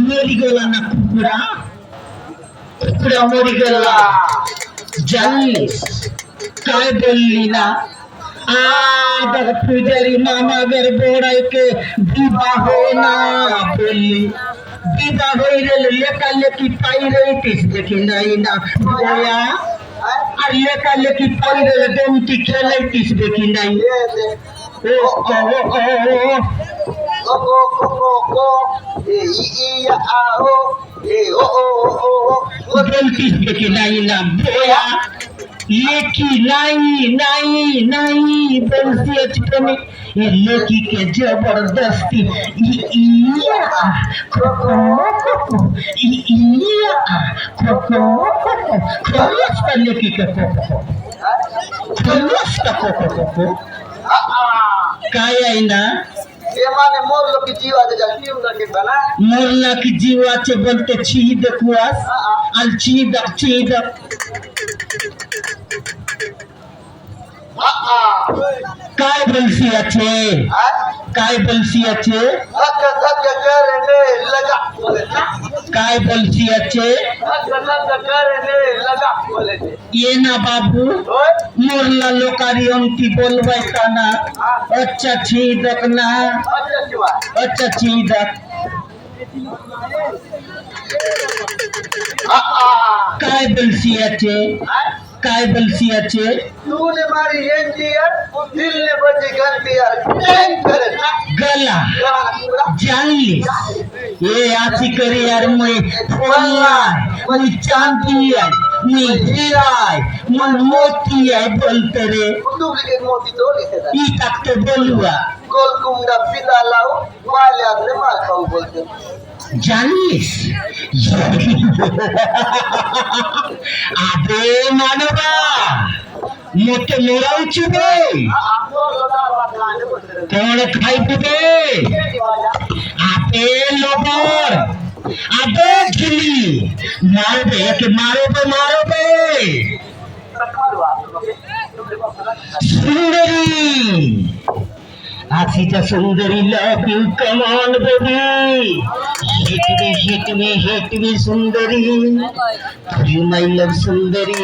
मरिगला ना कुकुरा कुकुरा मरिगला জানিস काय बोलली ना आदर पुजारी मामागर बोड़ाइके विवाह ना बोली विवाह होइले लेका लेकी पाई रहितिस देखि नाही ना बोया আর লেকা লেকি পাই রইলে দেউটি খেলাইতিস দেখি নাই ও बोलतीस देखी नाही ना बोया लेकी नहीं बंसियत कमी ये लेकी के जबरदस्ती खलस का लेकी के खलस का काय आहे ना एमाने मोरलो की जीवाचे जाती उनका के बना मोरला की जीवाचे बोलते छीद कुआस अल छीद काय बलसियाचे काय बलसियाचे धक करने लगा बोले काय बलसियाचे धक करने लगा बोले ये ना बाबू मोरला लोकारी अंती बोलवाय ना अच्छा छीदक ना अच्छा छीदक काय बलसियाचे काय बलसियाचे तूने मारी एंजियर दिल ने बजी गलती यार टैंक करे गला जानली ये आची करी यार मैं फोनलाय मैं चांदी है मैं हीरा है मैं मोती है बोलते रे डुप्लीकेट मोती तोड़ी थे ई तक तो बोलुआ गोलकुंडा पिला लाओ माल्या ने मार खाओ बोलते জানিস আবে মানবা মোটে মোরা উঠবে তোর খাইবে আপে লবর আবে খিলি মারবে একে মারবে সুন্দরী আছিটা সুন্দরী love you come on baby hit me Sundari you my love Sundari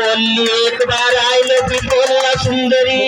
only एक बार I love you बोलना सुंदरी